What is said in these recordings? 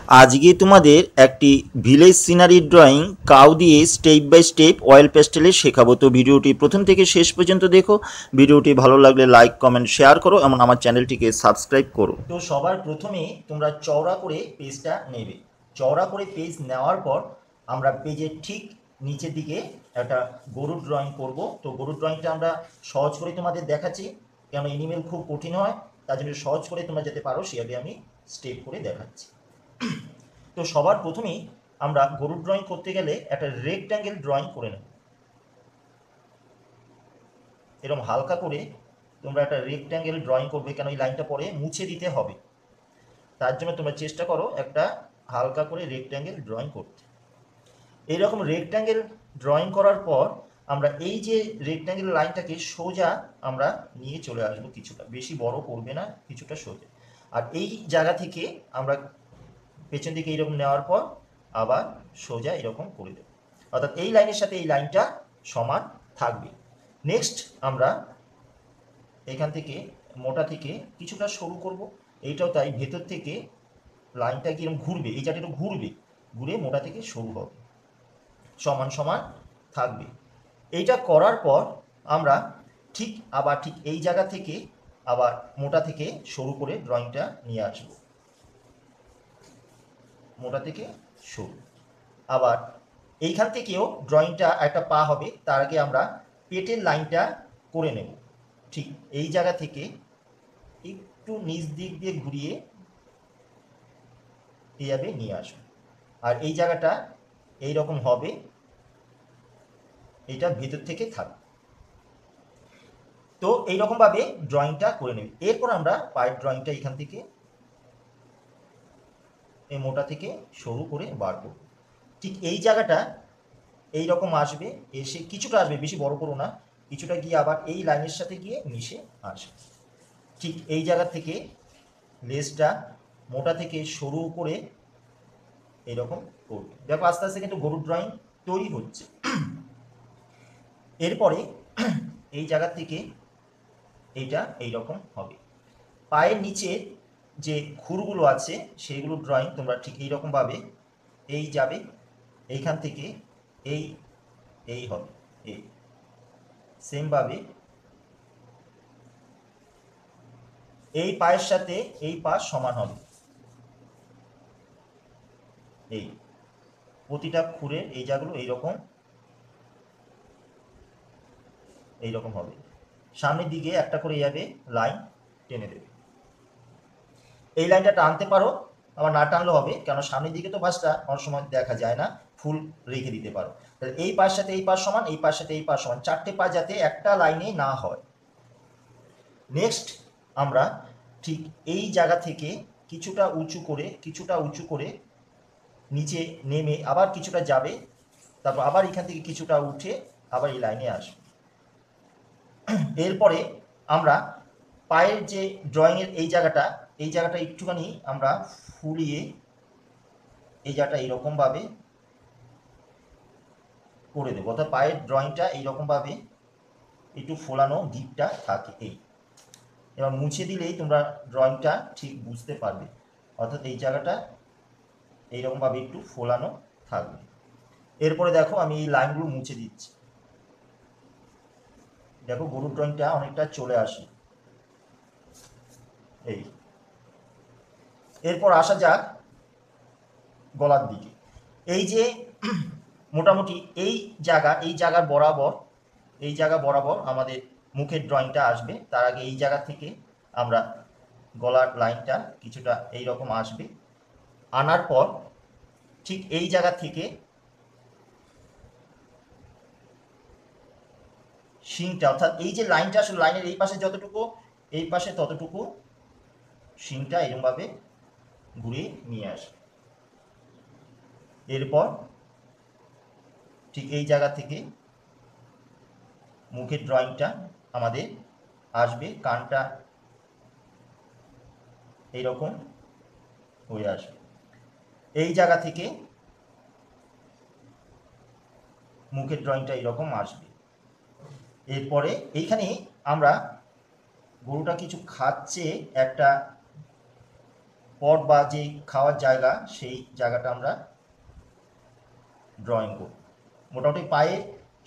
আজকে তোমাদের একটি ভিলেজ সিনারি ড্রয়িং কাউ দিয়ে স্টেপ বাই স্টেপ অয়েল পেস্টেলে শেখাবো। তো ভিডিওটি প্রথম থেকে শেষ পর্যন্ত দেখো। ভিডিওটি ভালো লাগলে লাইক কমেন্ট শেয়ার করো এবং আমার চ্যানেলটিকে সাবস্ক্রাইব করো। তো সবার প্রথমে তোমরা চওড়া করে পেজটা নেবে। চওড়া করে পেজ নেওয়ার পর আমরা পেজের ঠিক নিচের দিকে একটা গরুর ড্রয়িং করব। তো গরুর ড্রয়িংটা আমরা সহজ করে তোমাদের দেখাচ্ছি, কেন এনিমেল খুব কঠিন হয়, তার জন্য সহজ করে তোমরা যেতে পারো সেভাবে আমি স্টেপ করে দেখাচ্ছি। তো সবার প্রথমেই আমরা গরুর ড্রয়িং করতে গেলে একটা রেক্ট্যাঙ্গেল ড্রয়িং করে নেব। এরকম হালকা করে তোমরা একটা রেক্ট্যাঙ্গেল ড্রয়িং করবে, কেন এই লাইনটা পরে মুছে দিতে হবে। তার জন্য তোমরা চেষ্টা করো একটা হালকা করে রেক্ট্যাঙ্গেল ড্রয়িং করতে। এইরকম রেক্ট্যাঙ্গেল ড্রয়িং করার পর আমরা এই যে রেক্ট্যাঙ্গেল লাইনটাকে সোজা আমরা নিয়ে চলে আসবো, কিছুটা বেশি বড় করবে না, কিছুটা সোজা। আর এই জায়গা থেকে আমরা পেছন দিকে এইরকম নেওয়ার পর আবার সোজা এরকম করে দেব, অর্থাৎ এই লাইনের সাথে এই লাইনটা সমান থাকবে। নেক্সট আমরা এখান থেকে মোটা থেকে কিছুটা সরু করব, এইটাও তাই, ভেতর থেকে লাইনটা কিরকম ঘুরবে, এই জায়গাটা একটু ঘুরবে, ঘুরে মোটা থেকে সরু হবে, সমান সমান থাকবে। এইটা করার পর আমরা ঠিক এই জায়গা থেকে আবার মোটা থেকে সরু করে ড্রয়িংটা নিয়ে আসবো, মোটা থেকে সরু। আবার এইখান থেকেও ড্রয়িংটা একটা পা হবে, তার আগে আমরা পেটের লাইনটা করে নেব। ঠিক এই জায়গা থেকে একটু নিচ দিক দিয়ে ঘুরিয়ে এইভাবে নিয়ে আসবো, আর এই জায়গাটা এই রকম হবে, এটা ভেতর থেকে থাকবে। তো এইরকমভাবে ড্রয়িংটা করে নেব। এরপর আমরা পায়ের ড্রয়িংটা এখান থেকে এই মোটা থেকে সরু করে বার করব। ঠিক এই জায়গাটা এই রকম আসবে, এসে কিছুটা আসবে, বেশি বড় করো না, কিছুটা গিয়ে আবার এই লাইনের সাথে গিয়ে মিশে আসবে। ঠিক এই জায়গা থেকে লেজটা মোটা থেকে সরু করে এইরকম করবে। দেখো আস্তে আস্তে কিন্তু গরুর ড্রয়িং তৈরি হচ্ছে। এরপরে এই জায়গা থেকে এইটা এইরকম হবে। পায়ের নিচে যে খুরগুলো আছে সেইগুলো ড্রয়িং তোমরা ঠিক এইরকমভাবে এই যাবে, এইখান থেকে এই এই হবে, এই সেমভাবে এই পায়ের সাথে এই পা সমান হবে, এই প্রতিটা খুরের এই জায়গাগুলো এইরকম এইরকম হবে। সামনের দিকে একটা করে যাবে লাইন টেনে দেবে। এই লাইনটা টানতে পারো, আবার না টানলেও হবে, কেন সামনের দিকে তো বাসটা অনেক সময় দেখা যায় না, ফুল রেখে দিতে পারো। তাহলে এই পায়ের সাথে এই পাশ সমান, এই পায়ের সাথে এই পাশ সমান, চারটে পা যাতে একটা লাইনে না হয়। নেক্সট আমরা ঠিক এই জায়গা থেকে কিছুটা উঁচু করে নিচে নেমে আবার কিছুটা যাবে, তারপর আবার এখান থেকে কিছুটা উঠে আবার এই লাইনে আসবে। এরপরে আমরা পায়ের যে ড্রয়িংয়ের এই জায়গাটা একটুখানি আমরা ফুলিয়ে এই জায়গাটা এইরকমভাবে করে দেবো, অর্থাৎ পায়ের ড্রয়িংটা এইরকমভাবে একটু ফোলানো দিকটা থাকে। এই এবার মুছে দিলেই তোমরা ড্রয়িংটা ঠিক বুঝতে পারবে, অর্থাৎ এই জায়গাটা এইরকমভাবে একটু ফোলানো থাকবে। এরপরে দেখো আমি এই লাইনগুলো মুছে দিচ্ছি, দেখো গরুর ড্রয়িংটা অনেকটা চলে আসে। এই এরপর আসা যাক গলার দিকে। এই যে মোটামুটি এই জায়গা বরাবর আমাদের মুখের ড্রয়িংটা আসবে, তার আগে এই জায়গা থেকে আমরা গলার লাইনটা কিছুটা এই রকম আসবে। আনার পর ঠিক এই জায়গা থেকে শিংটা, অর্থাৎ এই যে লাইনটা আসলে লাইনের এই পাশে যতটুকু, এই পাশে ততটুকু শিংটা এরকমভাবে ঘুরিয়ে নিয়ে আসবে। এরপর ঠিক এই জায়গা থেকে মুখের ড্রয়িংটা আমাদের আসবে, কানটা এইরকম হয়ে আসবে। এই জায়গা থেকে মুখের ড্রয়িংটা এইরকম আসবে। এরপরে এইখানে আমরা গরুটা কিছু খাচ্ছে, একটা পট বা যে খাওয়ার জায়গা সেই জায়গাটা আমরা ড্রয়িং করব। মোটামুটি পায়ে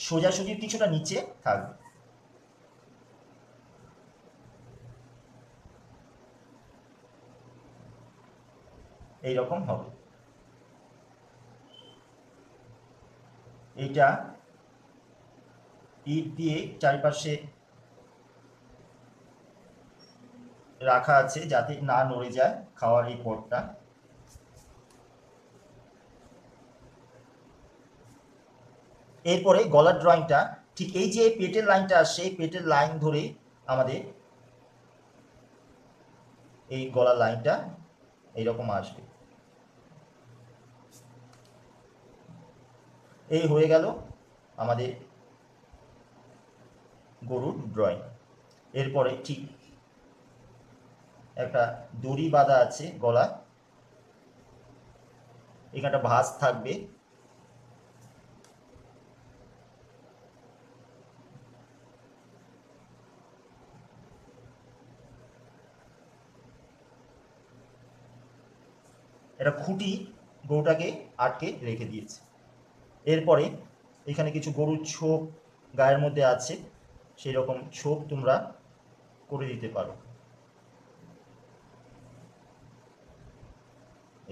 সোজাসুজি কিছুটা নিচে থাকবে। এইরকম হবে। এইটা ইট দিয়ে চারিপাশে রাখা আছে যাতে না নড়ে যায় খাওয়ার এই পটটা। এরপরে গলার ড্রয়িংটা ঠিক এই যে পেটের লাইনটা আসছে, এই পেটের লাইন ধরে আমাদের এই গলার লাইনটা এইরকম আসবে। এই হয়ে গেল আমাদের গরুর ড্রয়িং। এরপরে ঠিক একটা দড়ি বাঁধা আছে গলা, এখানে একটা ভাঁজ থাকবে। একটা খুঁটি গরুটাকে আটকে রেখে দিয়েছে। এরপরে এখানে কিছু গরুর ছোপ গায়ের মধ্যে আছে, সেই রকম ছোপ তোমরা করে দিতে পারো।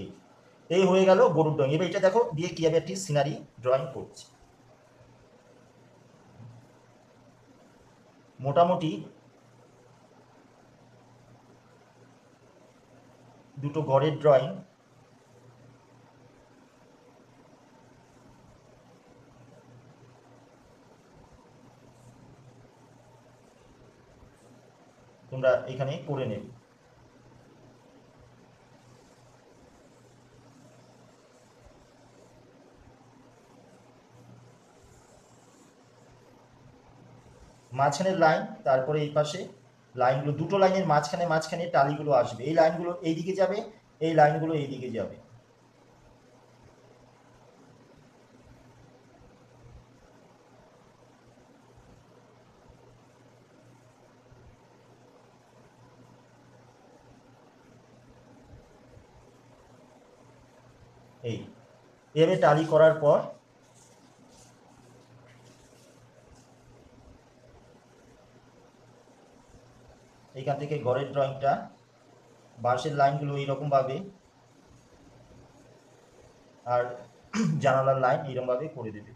এই এই হয়ে গেল গরুর ড্রয়িং। এবার এটা দেখো দিয়ে কীভাবে একটি সিনারি ড্রয়িং করছে। মোটামুটি দুটো ঘরের ড্রয়িং। তোমরা এখানে করে নেবে। মাঝখানের লাইন, তারপরে এই পাশে লাইনগুলো, দুটো লাইনের মাঝখানে মাঝখানে টালিগুলো আসবে। এই লাইনগুলো এই দিকে যাবে, এই লাইনগুলো এই দিকে যাবে। এই এভাবে টালি করার পর এইখান থেকে ঘরের ড্রয়িংটা, বাঁশের লাইনগুলো এইরকমভাবে আর জানালার লাইন এইরকমভাবে করে দেবে।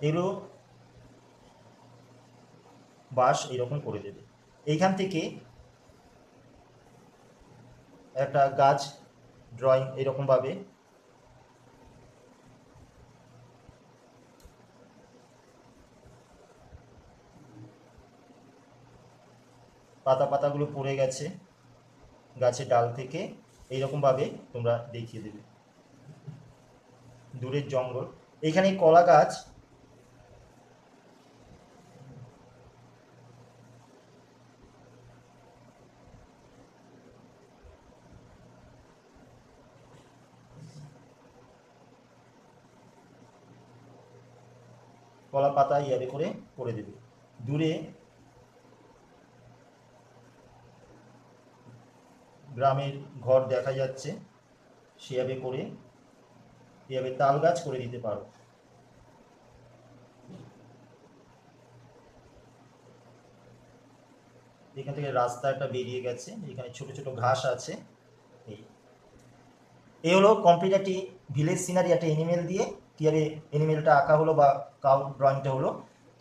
এগুলো বাঁশ এইরকম করে দেবে। এইখান থেকে একটা গাছ ড্রয়িং এইরকমভাবে, পাতাগুলো পড়ে গেছে গাছের ডাল থেকে, এইরকমভাবে তোমরা দেখিয়ে দেবে। দূরের জঙ্গল, এখানে কলা গাছ, কলা পাতা ইয়াবে করে দেবে। দূরে গ্রামের ঘর দেখা যাচ্ছে, সেভাবে করে এভাবে তাল গাছ করে দিতে পারো। এখান থেকে রাস্তা একটা বেরিয়ে গেছে, এখানে ছোট ছোট ঘাস আছে। এই হলো কমপ্লিট একটি ভিলেজ সিনারি, একটা এনিমেল দিয়ে কীভাবে এনিমেলটা আঁকা হলো বা কাউ ড্রয়িংটা হলো।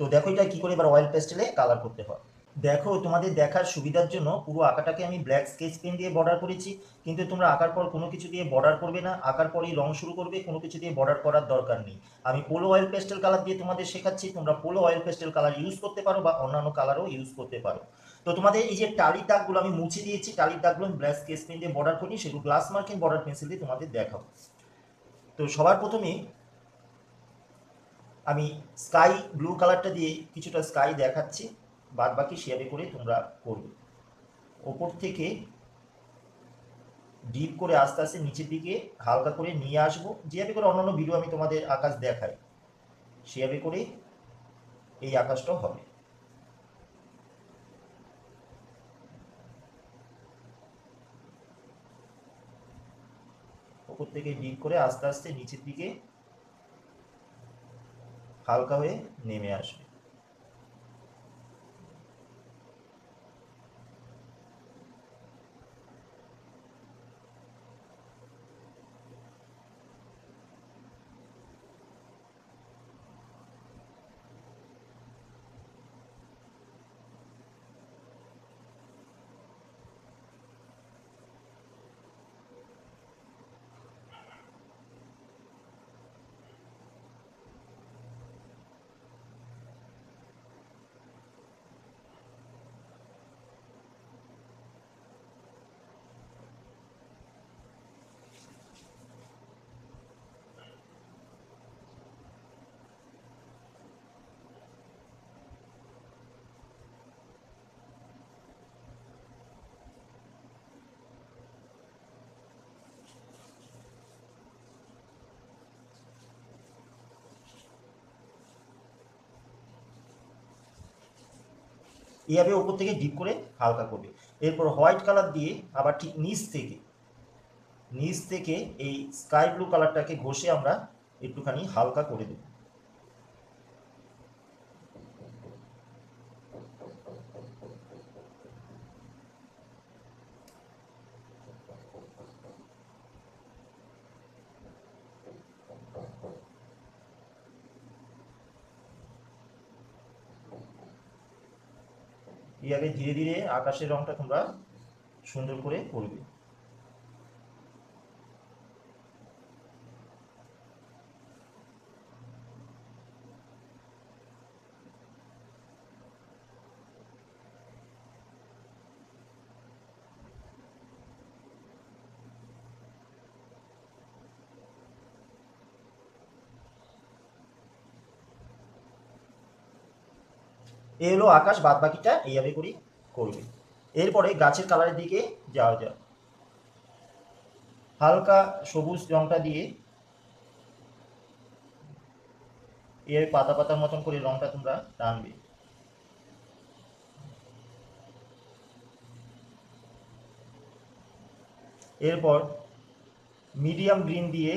তো দেখো এটা কী করে এবার অয়েল পেস্টেলে কালার করতে হয়। দেখো তোমাদের দেখার সুবিধার জন্য পুরো আঁকাটাকে আমি ব্ল্যাক স্কেচ পেন দিয়ে বর্ডার করেছি, কিন্তু তোমরা আঁকার পর কোনো কিছু দিয়ে বর্ডার করবে না, আঁকার পরই রং শুরু করবে, কোনো কিছু দিয়ে বর্ডার করার দরকার নেই। আমি পোলো অয়েল পেস্টেল কালার দিয়ে তোমাদের শেখাচ্ছি, তোমরা polo oil pastel colour use করতে পারো বা অন্যান্য কালারও ইউজ করতে পারো। তো তোমাদের এই যে টালির দাগগুলো আমি মুছে দিয়েছি, টালির দাগগুলো আমি ব্ল্যাক স্কেচ পেন দিয়ে বর্ডার করি, সেগুলো গ্লাস মার্কিং বর্ডার পেন্সিল দিয়ে তোমাদের দেখাবো। তো সবার প্রথমে আমি স্কাই ব্লু কালারটা দিয়ে কিছুটা স্কাই দেখাচ্ছি, বাদ বাকি শেয়ারে করে তোমরা করবে। ওপর থেকে ডিপ করে আস্তে আস্তে নিচের দিকে হালকা করে নিয়ে আসবো, যেভাবে করে অন্যান্য ভিডিও আমি তোমাদের আকাশ দেখাই সেভাবে করে এই আকাশটাও হবে। উপর থেকে ডিপ করে আস্তে আস্তে নিচের দিকে হালকা হয়ে নেমে আসবে। এইভাবে উপর থেকে ডিপ করে হালকা করবে। এরপর হোয়াইট কালার দিয়ে আবার ঠিক নিচ থেকে এই স্কাই ব্লু কালারটাকে ঘষে আমরা একটুখানি হালকা করে দেব। এইভাবে ধীরে ধীরে আকাশের রংটা তোমরা সুন্দর করে করবে। এই হলো আকাশ, বাদ বাকিটা এইভাবে করে করবে। এরপরে গাছের কালারের দিকে যাওয়া যাক। হালকা সবুজ রংটা দিয়ে এর পাতা পাতার মতন করে রংটা তোমরা টানবে। এরপর মিডিয়াম গ্রিন দিয়ে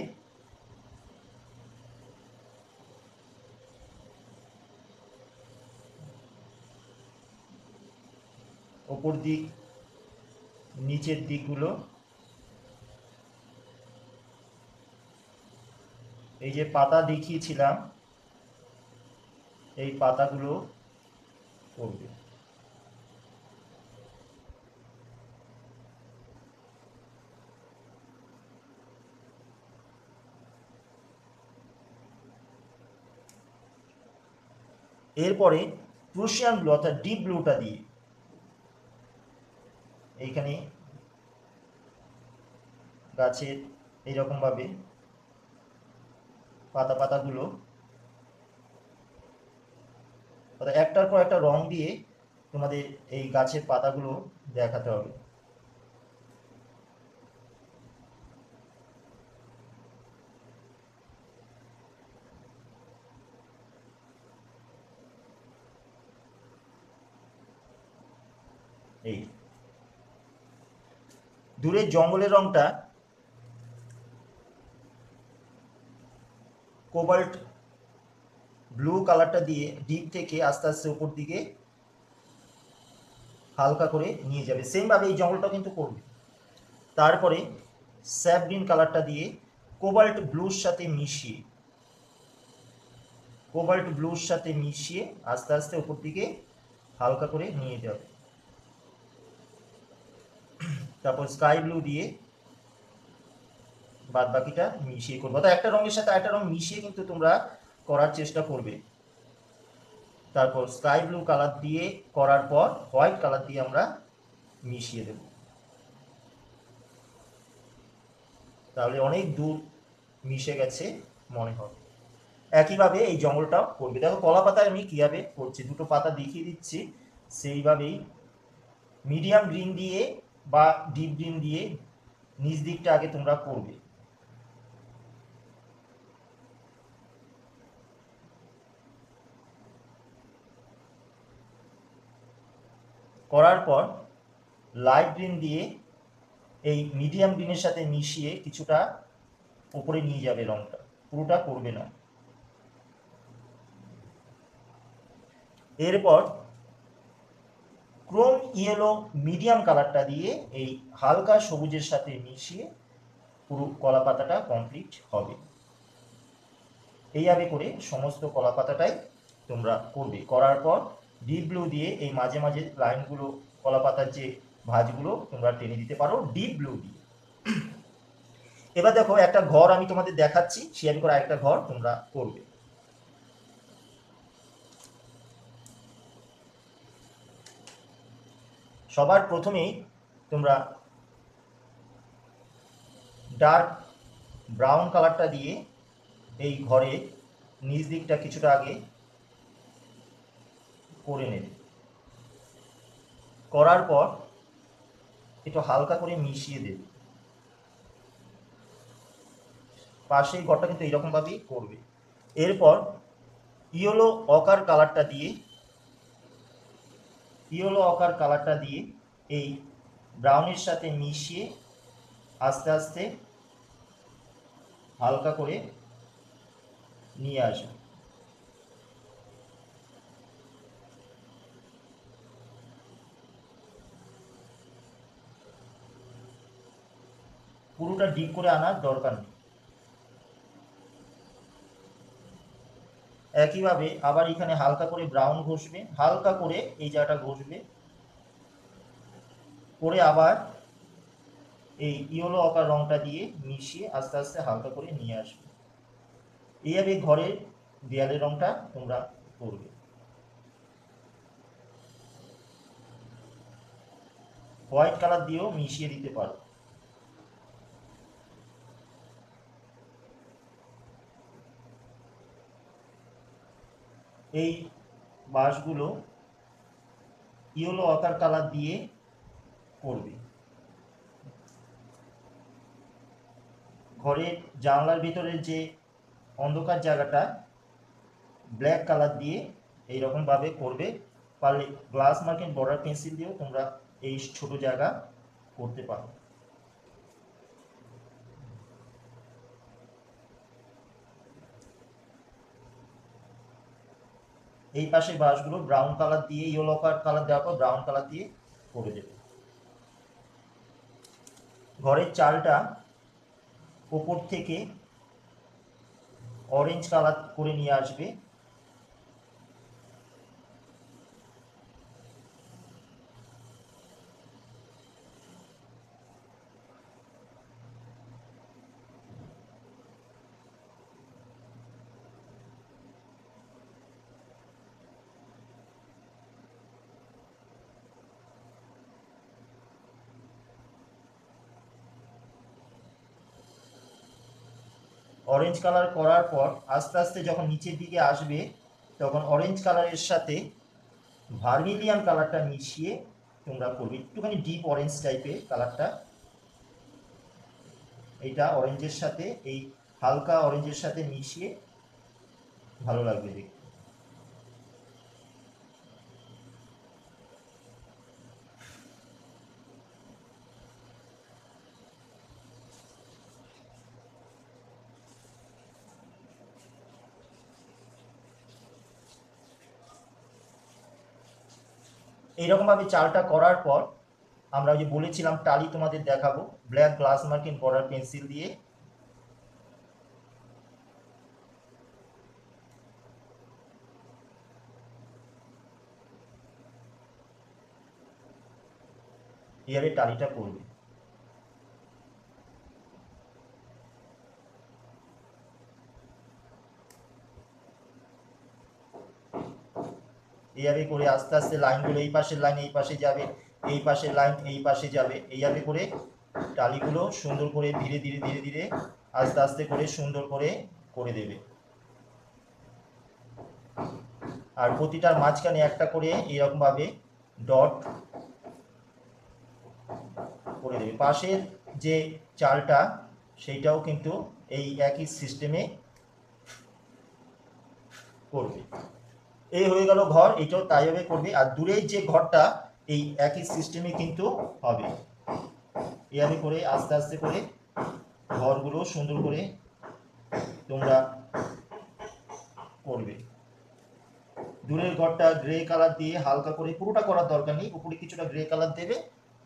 ওপর দিক নিচের দিকগুলো, এই যে পাতা দেখিয়েছিলাম এই পাতাগুলো করবে। এরপরে প্রুশিয়ান ব্লু অর্থাৎ ডিপ ব্লুটা দিয়ে এইখানে গাছের এইরকমভাবে পাতাগুলো অর্থাৎ একটার পর একটা রং দিয়ে তোমাদের এই গাছের পাতাগুলো দেখাতে হবে। এই দূরের জঙ্গলের রংটা কোবাল্ট ব্লু কালারটা দিয়ে ডিপ থেকে আস্তে আস্তে উপর দিকে হালকা করে নিয়ে যাবে। সেমভাবে এই জঙ্গলটাও কিন্তু করবে। তারপরে স্যাপ গ্রিন কালারটা দিয়ে কোবাল্ট ব্লুর সাথে মিশিয়ে আস্তে আস্তে উপর দিকে হালকা করে নিয়ে যাবে। তারপর স্কাই ব্লু দিয়ে বাদ বাকিটা মিশিয়ে করবে। অর্থাৎ একটা রঙের সাথে একটা রং মিশিয়ে কিন্তু তোমরা করার চেষ্টা করবে। তারপর স্কাই ব্লু কালার দিয়ে করার পর হোয়াইট কালার দিয়ে আমরা মিশিয়ে দেব। তাহলে অনেক দূর মিশে গেছে মনে হবে। একইভাবে এই জঙ্গলটাও করবে। দেখো কলা পাতায় আমি কীভাবে করছি, দুটো পাতা দেখিয়ে দিচ্ছি। সেইভাবেই মিডিয়াম গ্রিন দিয়ে বা ডিপ গ্রিন দিয়ে নিচ দিকটা আগে তোমরা করবে। করার পর লাইট গ্রিন দিয়ে এই মিডিয়াম গ্রিনের সাথে মিশিয়ে কিছুটা উপরে নিয়ে যাবে রংটা, পুরোটা করবে না। এরপর ক্রোম ইয়েলো মিডিয়াম কালারটা দিয়ে এই হালকা সবুজের সাথে মিশিয়ে পুরো কলা পাতাটা কমপ্লিট হবে। এইভাবে করে সমস্ত কলা পাতাটাই তোমরা করবে। করার পর ডিপ ব্লু দিয়ে এই মাঝে মাঝে লাইনগুলো, কলা পাতার যে ভাঁজগুলো তোমরা টেনে দিতে পারো ডিপ ব্লু দিয়ে। এবার দেখো একটা ঘর আমি তোমাদের দেখাচ্ছি, সেভাবে করে আরেকটা ঘর তোমরা করবে। সবার প্রথমেই তোমরা ডার্ক ব্রাউন কালারটা দিয়ে এই ঘরে নিচ দিকটা কিছুটা আগে করে নেবে। করার পর একটু হালকা করে মিশিয়ে দেবে। পাশেই ঘরটা কিন্তু এইরকমভাবেই করবে। এরপর ইয়েলো অকার কালারটা দিয়ে এই ব্রাউনের সাথে মিশিয়ে আস্তে আস্তে হালকা করে নিয়ে আসবে। পুরোটা ডিপ করে আনার দরকার নেই। একইভাবে আবার এখানে হালকা করে ব্রাউন ঘষবে, হালকা করে এই জায়গাটা ঘষবে, করে আবার এই ইয়েলো অকার রংটা দিয়ে মিশিয়ে আস্তে আস্তে হালকা করে নিয়ে আসবে। এইভাবে ঘরের দেয়ালের রংটা তোমরা করবে। হোয়াইট কালার দিয়েও মিশিয়ে দিতে পারো। এই বাঁশগুলো ইয়েলো অকার কালার দিয়ে করবে। ঘরের জানলার ভিতরে যে অন্ধকার জায়গাটা ব্ল্যাক কালার দিয়ে এইরকম ভাবে করবে। পারলে গ্লাস মার্কিং বর্ডার পেন্সিল দিয়েও তোমরা এই ছোট জায়গা করতে পারো। এই পাশে বাঁশগুলো ব্রাউন কালার দিয়ে, ইয়েলো কালার দেওয়ার পর ব্রাউন কালার দিয়ে করে দেবে। ঘরের চালটা উপর থেকে অরেঞ্জ কালার করে নিয়ে আসবে। অরেঞ্জ কালার করার পর আস্তে আস্তে যখন নিচের দিকে আসবে তখন অরেঞ্জ কালারের সাথে ভার্মিলিয়ান কালারটা মিশিয়ে তোমরা করবে। একটুখানি ডিপ অরেঞ্জ টাইপের কালারটা, এইটা অরেঞ্জের সাথে, এই হালকা অরেঞ্জের সাথে মিশিয়ে ভালো লাগবে দেখতে। এইরকম ভাবে চালটা করার পর আমরা যে বলেছিলাম টালি তোমাদের দেখাবো black glass marking border pencil দিয়ে। এবারে টালিটা করবে। এইভাবে করে আস্তে আস্তে লাইনগুলো এই পাশের লাইন এই পাশে যাবে, এই পাশের লাইন এই পাশে যাবে, এইভাবে করে টালিগুলো সুন্দর করে ধীরে ধীরে ধীরে ধীরে আস্তে আস্তে করে সুন্দর করে দেবে। আর প্রতিটার মাঝখানে একটা করে এরকম ভাবে ডট করে দেবে। পাশের যে চালটা সেইটাও কিন্তু এই একই সিস্টেমে করবে। এই হয়ে গেল ঘর, এটাও তাইভাবে করবে। আর দূরের যে ঘরটা এই একই সিস্টেমে কিন্তু হবে। এভাবে করে আস্তে আস্তে করে ঘরগুলো সুন্দর করে তোমরা করবে। দূরের ঘরটা গ্রে কালার দিয়ে হালকা করে, পুরোটা করার দরকার নেই, উপরে কিছুটা গ্রে কালার দেবে,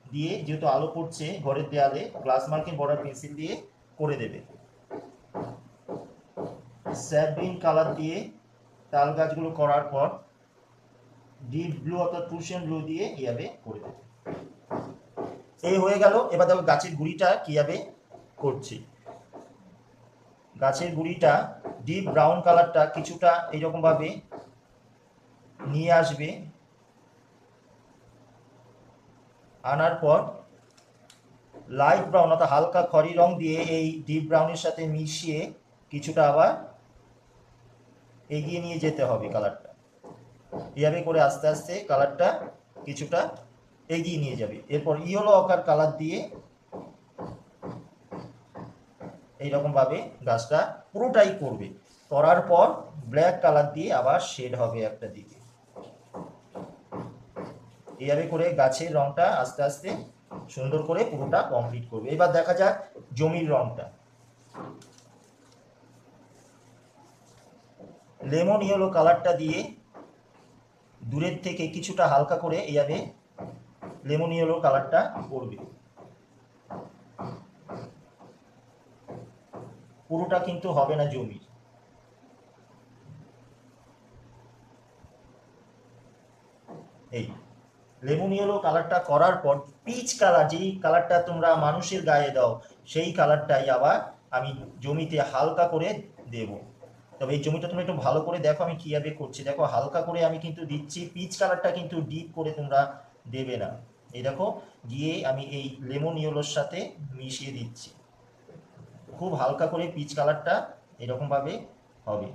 দিয়ে যেহেতু আলো পড়ছে ঘরের দেয়ালে গ্লাস মার্কিং বর্ডার পেন্সিল দিয়ে করে দেবে। স্যাফগ্রিন কালার দিয়ে তাল গাছগুলো করার পর ডিপ ব্লু অর্থাৎ প্রুশিয়ান ব্লু দিয়ে এইভাবে করে দেবে। এই হয়ে গেল। এবার দেখো গাছের গুঁড়িটা কিভাবে করছি। গাছের গুঁড়িটা ডিপ ব্রাউন কালারটা কিছুটা এইরকম ভাবে নিয়ে আসবে, আনার পর লাইট ব্রাউন অর্থাৎ হালকা খয়েরি রং দিয়ে এই ডিপ ব্রাউনের সাথে মিশিয়ে কিছুটা আবার এগিয়ে নিয়ে যেতে হবে কালারটা। এভাবে করে আস্তে আস্তে কালারটা কিছুটা এগিয়ে নিয়ে যাবে। এরপর ইয়েলো অকার কালার দিয়ে এইরকম ভাবে গাছটা পুরোটাই করবে। করার পর ব্ল্যাক কালার দিয়ে আবার শেড হবে একটা দিকে। এইভাবে করে গাছের রংটা আস্তে আস্তে সুন্দর করে পুরোটা কমপ্লিট করবে। এবার দেখা যাক জমির রংটা। লেমন ইয়েলো কালারটা দিয়ে দূরের থেকে কিছুটা হালকা করে এইভাবে লেমন ইয়েলো কালারটা করবে। পুরোটা কিন্তু হবে না জমির। এই লেমন ইয়েলো কালারটা করার পর পিচ কালার, যেই কালারটা তোমরা মানুষের গায়ে দাও সেই কালারটাই আবার আমি জমিতে হালকা করে দেব। তবে এই জমিটা তোমরা একটু ভালো করে দেখো আমি কিভাবে করছি। দেখো হালকা করে আমি কিন্তু দিচ্ছি, পিচ কালারটা কিন্তু ডিপ করে তোমরা দেবে না। এই দেখো গিয়ে আমি এই লেমন ইয়েলোর সাথে মিশিয়ে দিচ্ছি, খুব হালকা করে পিচ কালারটা এরকম ভাবে হবে।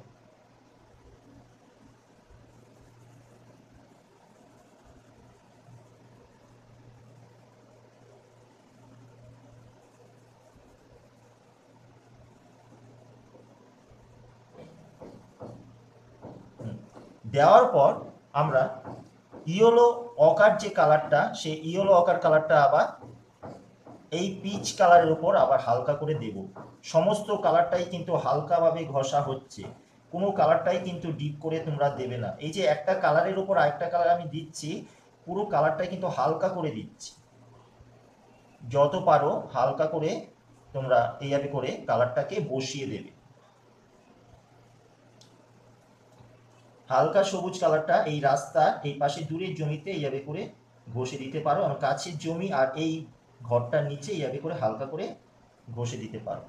দেওয়ার পর আমরা ইয়েলো অকার যে কালারটা, সেই ইয়েলো অকার কালারটা আবার এই পিচ কালারের উপর আবার হালকা করে দেব। সমস্ত কালারটাই কিন্তু হালকাভাবে ঘষা হচ্ছে, কোনো কালারটাই কিন্তু ডিপ করে তোমরা দেবে না। এই যে একটা কালারের উপর আরেকটা কালার আমি দিচ্ছি, পুরো কালারটাই কিন্তু হালকা করে দিচ্ছি। যত পারো হালকা করে তোমরা এইভাবে করে কালারটাকে বসিয়ে দেবে। হালকা সবুজ কালারটা এই রাস্তা এই পাশে দূরের জমিতে এইভাবে করে ঘষে দিতে পারো, আর কাছের জমি আর এই ঘরটার নিচে এইভাবে করে হালকা করে ঘষে দিতে পারো।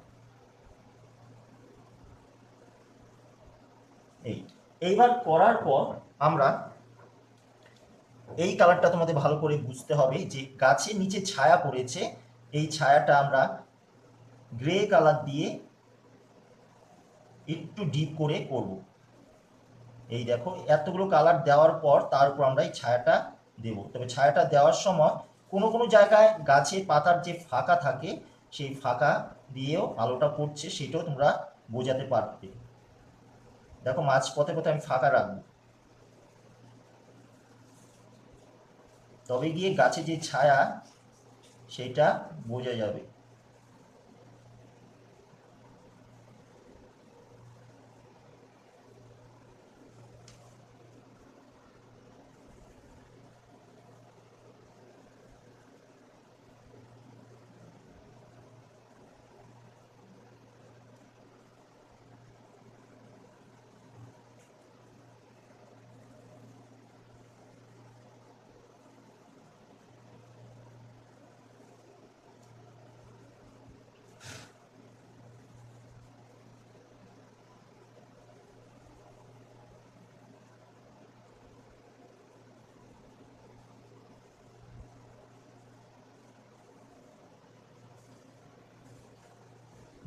এইবার করার পর আমরা এই কালারটা তোমাদের ভালো করে বুঝতে হবে যে গাছের নিচে ছায়া পড়েছে, এই ছায়াটা আমরা গ্রে কালার দিয়ে একটু ডিপ করে করব। এই দেখো এতগুলো কালার দেওয়ার পর তার উপর আমরা এই ছায়াটা দেব। তবে ছায়াটা দেওয়ার সময় কোনো কোনো জায়গায় গাছের পাতার যে ফাঁকা থাকে সেই ফাঁকা দিয়েও আলোটা পড়ছে, সেটাও তোমরা বোঝাতে পারবে। দেখো মাঝ পথে পথে আমি ফাঁকা রাখবো, তবে গিয়ে গাছে যে ছায়া সেটা বোঝা যাবে।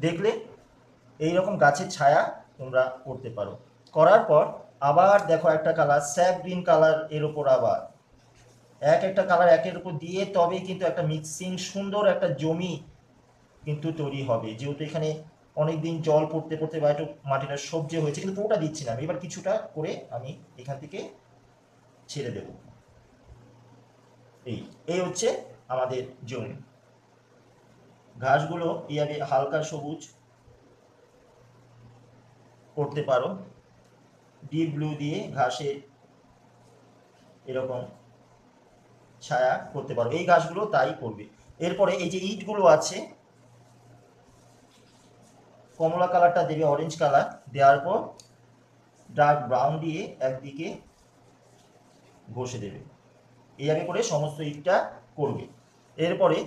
দেখলে এইরকম গাছের ছায়া তোমরা করতে পারো। করার পর আবার দেখো একটা কালার স্যাপ গ্রিন কালার এর উপর আবার একটা কালার একের উপর দিয়ে তবেই কিন্তু একটা মিক্সিং সুন্দর একটা জমি কিন্তু তৈরি হবে। যেহেতু এখানে অনেকদিন জল পড়তে পড়তে বা একটু মাটিটা সবজি হয়েছে, কিন্তু পুরোটা দিচ্ছি না আমি, এবার কিছুটা করে আমি এখান থেকে ছেড়ে দেব। এই এই হচ্ছে আমাদের জমি। ঘাসগুলো এইভাবে হালকা সবুজ করতে পারো, ডিপ ব্লু দিয়ে ঘাসে এরকম ছায়া করতে পারো, এই ঘাসগুলো তাই করবে। এরপরে এই যে ইটগুলো আছে, কমলা কালারটা দেবে, অরেঞ্জ কালার দেওয়ার পর ডার্ক ব্রাউন দিয়ে একদিকে ঘষে দেবে, এইভাবে করে সমস্ত ইটটা করবে। এরপরে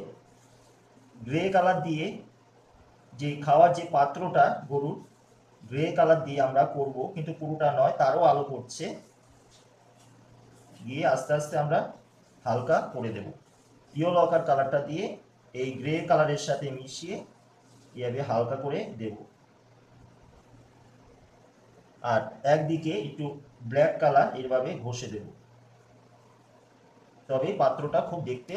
গ্রে কালার দিয়ে যে খাওয়ার যে পাত্রটা গরুর, গ্রে কালার দিয়ে আমরা করব, কিন্তু পুরোটা নয়, তারও আলো করছে, দিয়ে আস্তে আস্তে আমরা হালকা করে দেব। ইয়েলো আকার কালারটা দিয়ে এই গ্রে কালারের সাথে মিশিয়ে এভাবে হালকা করে দেব। আর একদিকে একটু ব্ল্যাক কালার এভাবে ঘষে দেব, তবে পাত্রটা খুব দেখতে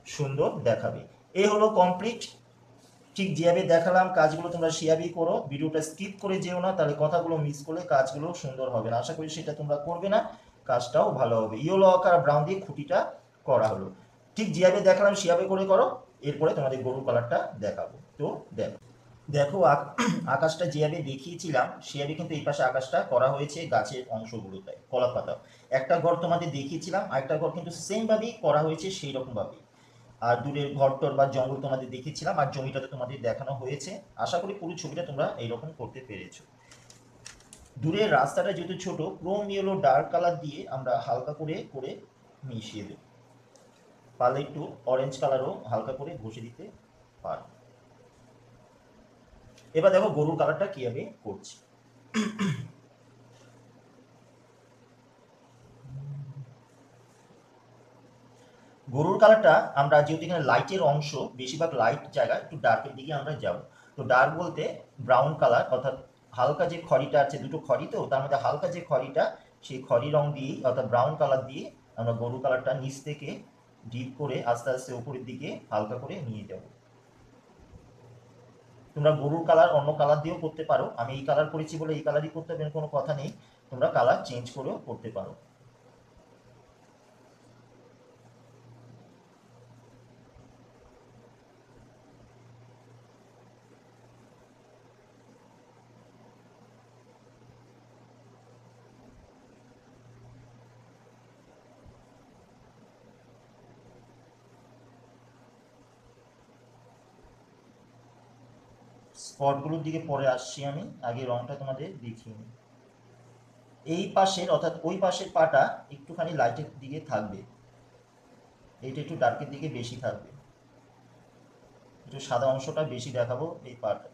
সুন্দর দেখাবে। এই হলো কমপ্লিট। ঠিক যেভাবে দেখালাম কাজগুলো তোমরা সেভাবেই করো, ভিডিওটা স্কিপ করে যেও না, তাহলে কথাগুলো মিস করলে কাজগুলো সুন্দর হবে না। আশা করি সেটা তোমরা করবে না, কাজটাও ভালো হবে। ইয়েলো আকার ব্রাউন দিয়ে খুঁটিটা করা হলো, ঠিক যেভাবে দেখালাম সেভাবে করে করো। এরপরে তোমাদের গরুর কালারটা দেখাবো। তো দেখো, দেখো আকাশটা যেভাবে দেখিয়েছিলাম সেভাবে কিন্তু এই পাশে আকাশটা করা হয়েছে গাছের অংশগুলোতে, কলা পাতা। একটা ঘর তোমাদের দেখিয়েছিলাম, আরেকটা ঘর কিন্তু সেম ভাবেই করা হয়েছে, সেই রকম ভাবেই। আর দূরের ঘরটর বা জঙ্গল তোমাদের দেখিয়েছিলাম, আর জমিটাতে তোমাদের দেখানো হয়েছে। আশা করি পুরো ছবিটা তোমরা এইরকম করতে পেরেছো। দূরের রাস্তাটা যেহেতু ছোট, ক্রোম ইয়েলো ডার্ক কালার দিয়ে আমরা হালকা করে করে মিশিয়ে দেব। পারলে একটু অরেঞ্জ কালারও হালকা করে ঘষে দিতে পারো। এবার দেখো গরুর কালারটা কিভাবে করছি। গরুর কালারটা আমরা যেহেতু এখানে লাইটের অংশ, বেশিরভাগ লাইট জায়গা, একটু ডার্কের দিকে আমরা যাব। তো ডার্ক বলতে ব্রাউন কালার, অর্থাৎ হালকা যে খড়িটা আছে, দুটো খড়ি, তো তার মধ্যে হালকা যে খড়িটা, সেই খড়ি রং দিয়েই, অর্থাৎ ব্রাউন কালার দিয়ে আমরা গরুর কালারটা নিচ থেকে ডিপ করে আস্তে আস্তে উপরের দিকে হালকা করে নিয়ে যাব। তোমরা গরুর কালার অন্য কালার দিয়েও করতে পারো, আমি এই কালার করেছি বলে এই কালারই করতে হবে কোনো কথা নেই, তোমরা কালার চেঞ্জ করেও করতে পারো। স্পটগুলোর দিকে পরে আসছি, আমি আগে রংটা তোমাদের দেখিয়ে নিই। এই পাশের অর্থাৎ ওই পাশের পাটা একটুখানি লাইটের দিকে থাকবে, এইটা একটু ডার্কের দিকে বেশি থাকবে, একটু সাদা অংশটা বেশি দেখাবো এই পাটা।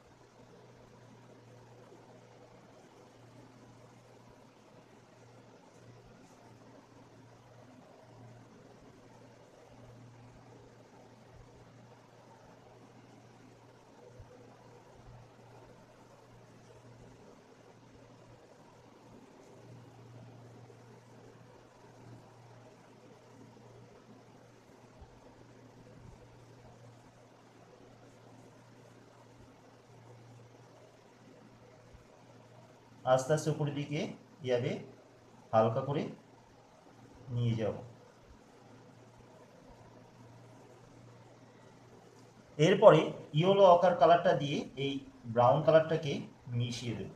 আস্তে আস্তে উপরের দিকে এভাবে হালকা করে নিয়ে যাব। এরপরে ইয়েলো অকার কালারটা দিয়ে এই ব্রাউন কালারটাকে মিশিয়ে দেব।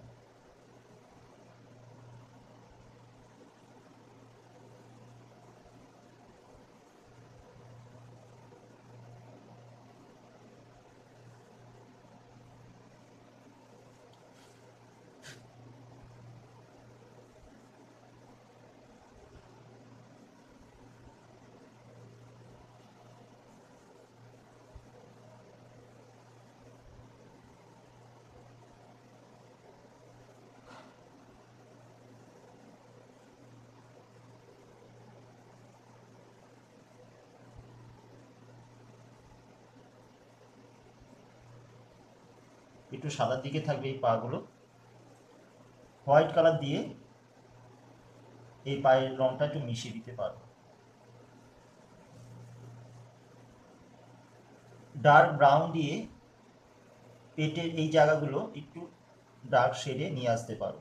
একটু সাদার দিকে থাকবে এই পাগুলো। হোয়াইট কালার দিয়ে এই পায়ের রংটা একটু মিশিয়ে দিতে পারো। ডার্ক ব্রাউন দিয়ে পেটের এই জায়গাগুলো একটু ডার্ক শেডে নিয়ে আসতে পারো।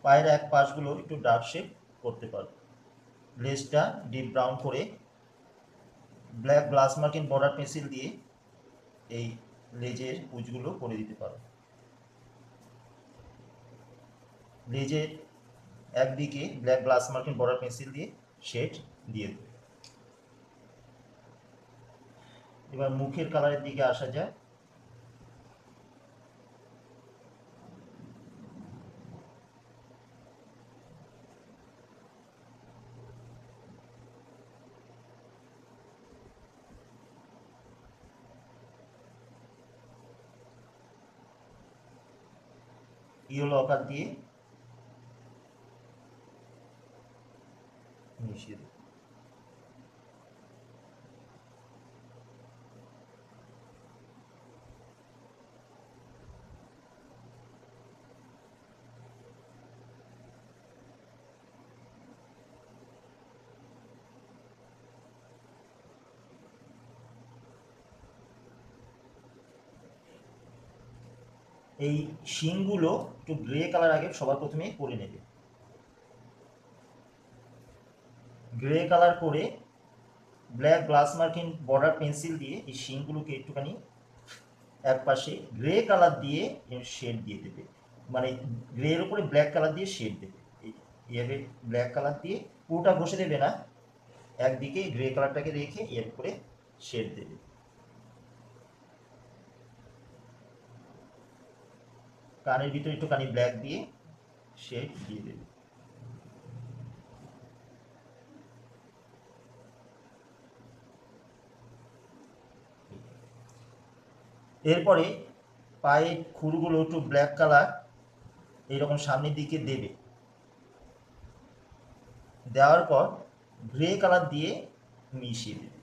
পায়ের এক পাশগুলো একটু ডার্ক শেড করতে পারো। লেজটা ডিপ ব্রাউন করে black glass marking border pencil দিয়ে এই লেজের কুচগুলো করে দিতে পারো। লেজের একদিকে black glass marking border pencil দিয়ে শেড দিয়ে দেবে। এবার মুখের কালারের দিকে আসা যায়। ইয়েলো আকার দিয়ে মিশিয়ে দেবে। এই শিংগুলো একটু গ্রে কালার আগে সবার প্রথমে করে নেবে। গ্রে কালার করে black glass marking border pencil দিয়ে এই শিংগুলোকে একটুখানি এক পাশে গ্রে কালার দিয়ে শেড দিয়ে দেবে, মানে গ্রের উপরে ব্ল্যাক কালার দিয়ে শেড দেবে। এইভাবে ব্ল্যাক কালার দিয়ে পুরোটা ঘষে দেবে না, একদিকে গ্রে কালারটাকে রেখে এর উপরে শেড দেবে। কানের ভিতরে একটুখানি ব্ল্যাক দিয়ে শেড দিয়ে দেবে। এরপরে পায়ের খুরগুলো একটু ব্ল্যাক কালার এইরকম সামনের দিকে দেবে। দেওয়ার পর গ্রে কালার দিয়ে মিশিয়ে দেবে।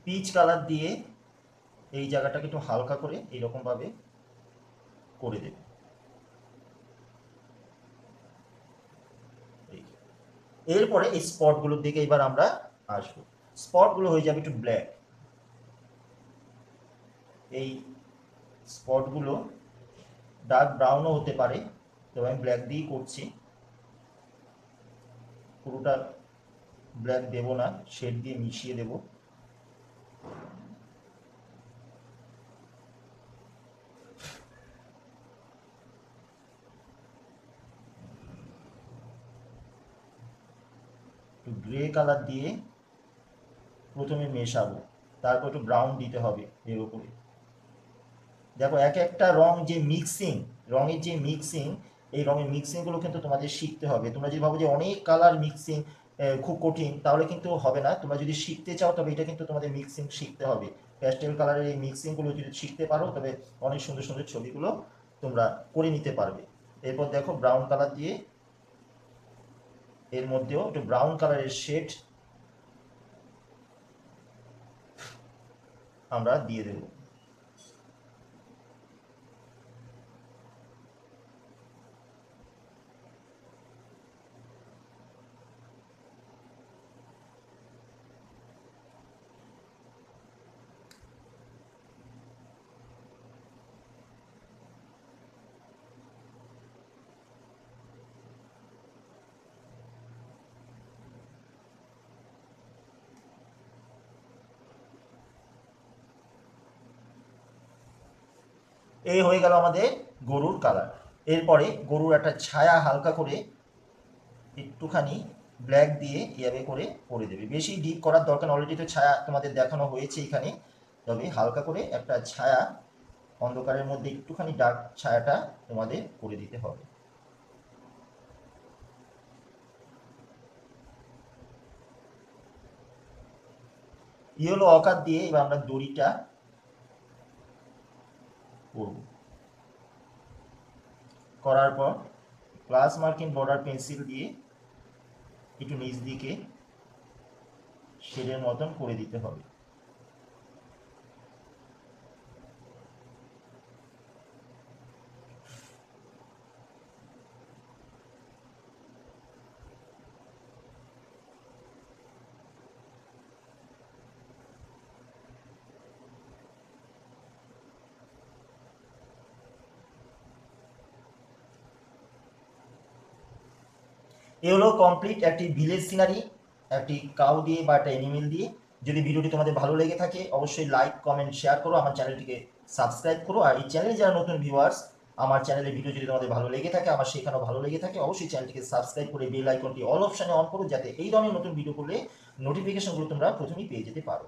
পিচ কালার দিয়ে এই জায়গাটাকে একটু হালকা করে এইরকম ভাবে করে দেবে। এরপরে এই স্পটগুলোর দিকে এবার আমরা আসবো। স্পটগুলো হয়ে যাবে একটু ব্ল্যাক। এই স্পটগুলো ডার্ক ব্রাউনও হতে পারে, তবে আমি ব্ল্যাক দিয়েই করছি। পুরোটা ব্ল্যাক দেব না, শেড দিয়ে মিশিয়ে দেব। একটু গ্রে কালার দিয়ে প্রথমে মেশাবো, তারপর একটু ব্রাউন দিতে হবে এর উপরে। দেখো এক একটা রং যে মিক্সিং, রঙের যে মিক্সিং, এই রঙের মিক্সিংগুলো কিন্তু তোমাদের শিখতে হবে। তোমরা যদি ভাবো যে অনেক কালার মিক্সিং খুব কঠিন, তাহলে কিন্তু হবে না। তোমরা যদি শিখতে চাও তবে এটা কিন্তু তোমাদের মিক্সিং শিখতে হবে। প্যাস্টেল কালারের এই মিক্সিংগুলো যদি শিখতে পারো তবে অনেক সুন্দর সুন্দর ছবিগুলো তোমরা করে নিতে পারবে। এরপর দেখো ব্রাউন কালার দিয়ে এর মধ্যেও একটু ব্রাউন কালারের শেড আমরা দিয়ে দেবো। এই হয়ে গেল আমাদের গরুর কালার। এরপরে গরুর একটা ছায়া হালকা করে একটুখানি ব্ল্যাক দিয়ে এভাবে করে দেবে। বেশি ডিপ করার দরকার, অলরেডি তো ছায়া তোমাদের দেখানো হয়েছে এখানে। তবে হালকা করে একটা ছায়া, অন্ধকারের মধ্যে একটুখানি ডার্ক ছায়াটা তোমাদের করে দিতে হবে। ইয়েলো আকার দিয়ে এবার আমরা দড়িটা করব। করার পর ক্লাস মার্কিং বর্ডার পেন্সিল দিয়ে একটু নিচ দিকে শেডের মতন করে দিতে হবে। এ হলো কমপ্লিট একটি ভিলেজ সিনারি, একটি কাউ দিয়ে বা একটা অ্যানিমেল দিয়ে। যদি ভিডিওটি তোমাদের ভালো লেগে থাকে অবশ্যই লাইক কমেন্ট শেয়ার করো, আমার চ্যানেলটিকে সাবস্ক্রাইব করো। আর এই চ্যানেলে যারা নতুন ভিউয়ার্স, আমার চ্যানেলের ভিডিও যদি তোমাদের ভালো লেগে থাকে, আমার শেখানো ভালো লেগে থাকে, অবশ্যই চ্যানেলটিকে সাবস্ক্রাইব করে বেল আইকনটি অল অপশানে অন করো, যাতে এই ধরনের নতুন ভিডিও করলে নোটিফিকেশনগুলো তোমরা প্রথমেই পেয়ে যেতে পারো।